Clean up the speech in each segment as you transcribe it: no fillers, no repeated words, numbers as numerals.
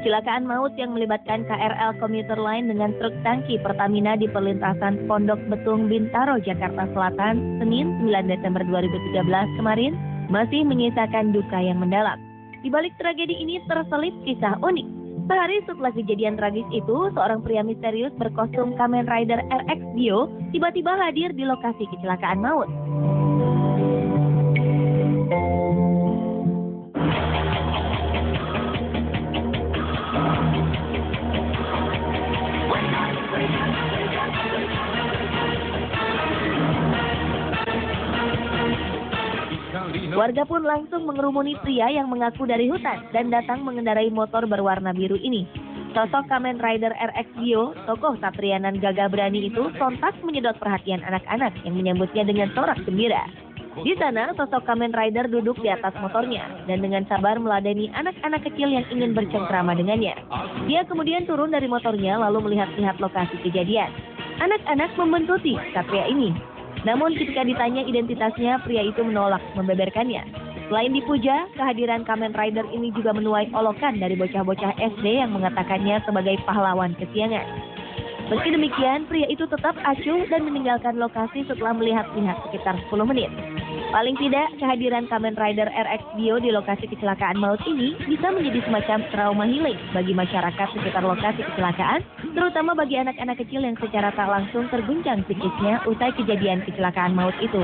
Kecelakaan maut yang melibatkan KRL komuter line dengan truk tangki Pertamina di perlintasan Pondok Betung Bintaro, Jakarta Selatan, Senin 9 Desember 2013 kemarin, masih menyisakan duka yang mendalam. Di balik tragedi ini terselip kisah unik. Sehari setelah kejadian tragis itu, seorang pria misterius berkostum Kamen Rider RX Dio tiba-tiba hadir di lokasi kecelakaan maut. Warga pun langsung mengerumuni pria yang mengaku dari hutan dan datang mengendarai motor berwarna biru ini. Sosok Kamen Rider RX Dio, tokoh Satrianan Gagah Berani itu sontak menyedot perhatian anak-anak yang menyambutnya dengan sorak gembira. Di sana, sosok Kamen Rider duduk di atas motornya dan dengan sabar meladeni anak-anak kecil yang ingin bercengkrama dengannya. Dia kemudian turun dari motornya lalu melihat-lihat lokasi kejadian. Anak-anak membuntuti Satria ini. Namun ketika ditanya identitasnya, pria itu menolak membeberkannya. Selain dipuja, kehadiran Kamen Rider ini juga menuai olokan dari bocah-bocah SD yang mengatakannya sebagai pahlawan kesiangan. Meski demikian, pria itu tetap acuh dan meninggalkan lokasi setelah melihat-lihat sekitar 10 menit. Paling tidak, kehadiran Kamen Rider RX Dio di lokasi kecelakaan maut ini bisa menjadi semacam trauma healing bagi masyarakat sekitar lokasi kecelakaan, terutama bagi anak-anak kecil yang secara tak langsung terguncang psikisnya usai kejadian kecelakaan maut itu.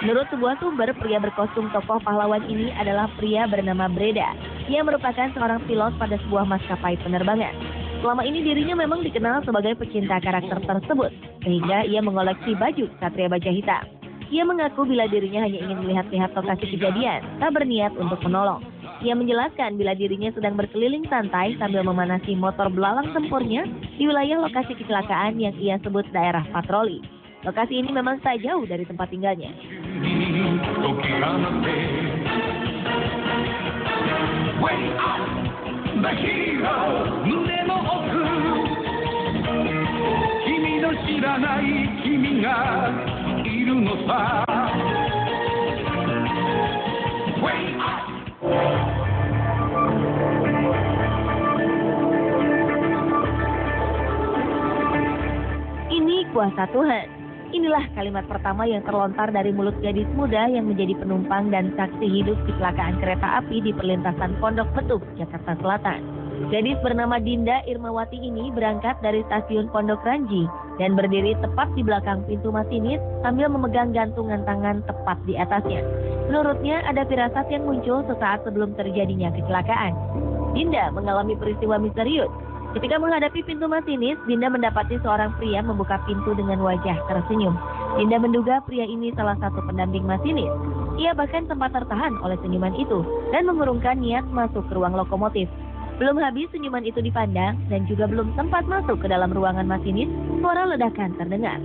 Menurut sebuah sumber, pria berkostum tokoh pahlawan ini adalah pria bernama Breda. Ia merupakan seorang pilot pada sebuah maskapai penerbangan. Selama ini dirinya memang dikenal sebagai pecinta karakter tersebut, sehingga ia mengoleksi baju Satria Baja Hitam. Ia mengaku bila dirinya hanya ingin melihat-lihat lokasi kejadian, tak berniat untuk menolong. Ia menjelaskan bila dirinya sedang berkeliling santai sambil memanasi motor belalang tempurnya di wilayah lokasi kecelakaan yang ia sebut daerah patroli. Lokasi ini memang tak jauh dari tempat tinggalnya. Ini kuasa Tuhan. Inilah kalimat pertama yang terlontar dari mulut gadis muda yang menjadi penumpang dan saksi hidup kecelakaan kereta api di perlintasan Pondok Betung, Jakarta Selatan. Gadis bernama Dinda Irmawati ini berangkat dari stasiun Pondok Ranji dan berdiri tepat di belakang pintu masinis sambil memegang gantungan tangan tepat di atasnya. Menurutnya ada firasat yang muncul sesaat sebelum terjadinya kecelakaan. Dinda mengalami peristiwa misterius. Ketika menghadapi pintu masinis, Dinda mendapati seorang pria membuka pintu dengan wajah tersenyum. Dinda menduga pria ini salah satu pendamping masinis. Ia bahkan sempat tertahan oleh senyuman itu dan mengurungkan niat masuk ke ruang lokomotif. Belum habis senyuman itu dipandang dan juga belum sempat masuk ke dalam ruangan masinis, suara ledakan terdengar.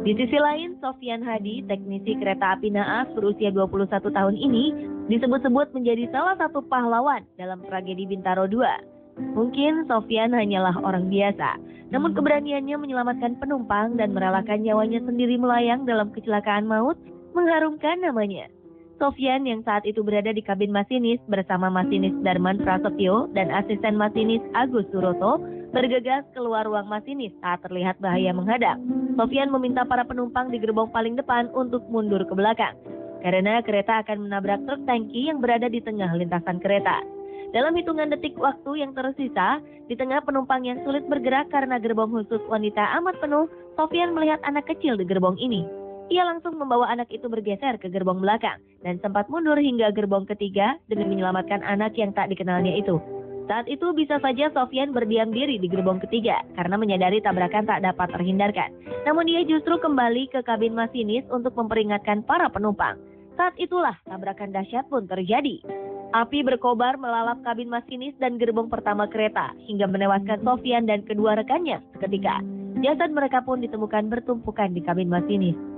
Di sisi lain, Sofyan Hadi, teknisi kereta api naas berusia 21 tahun ini, disebut-sebut menjadi salah satu pahlawan dalam tragedi Bintaro 2. Mungkin Sofyan hanyalah orang biasa, namun keberaniannya menyelamatkan penumpang dan merelakan nyawanya sendiri melayang dalam kecelakaan maut mengharumkan namanya. Sofyan yang saat itu berada di kabin masinis bersama masinis Darman Prasetyo dan asisten masinis Agus Suroto bergegas keluar ruang masinis saat terlihat bahaya menghadap. Sofyan meminta para penumpang di gerbong paling depan untuk mundur ke belakang, karena kereta akan menabrak truk tangki yang berada di tengah lintasan kereta. Dalam hitungan detik waktu yang tersisa, di tengah penumpang yang sulit bergerak karena gerbong khusus wanita amat penuh, Sofyan melihat anak kecil di gerbong ini. Ia langsung membawa anak itu bergeser ke gerbong belakang dan sempat mundur hingga gerbong ketiga demi menyelamatkan anak yang tak dikenalnya itu. Saat itu bisa saja Sofyan berdiam diri di gerbong ketiga karena menyadari tabrakan tak dapat terhindarkan. Namun dia justru kembali ke kabin masinis untuk memperingatkan para penumpang. Saat itulah tabrakan dahsyat pun terjadi. Api berkobar melalap kabin masinis dan gerbong pertama kereta hingga menewaskan Sofyan dan kedua rekannya seketika. Jasad mereka pun ditemukan bertumpukan di kabin masinis.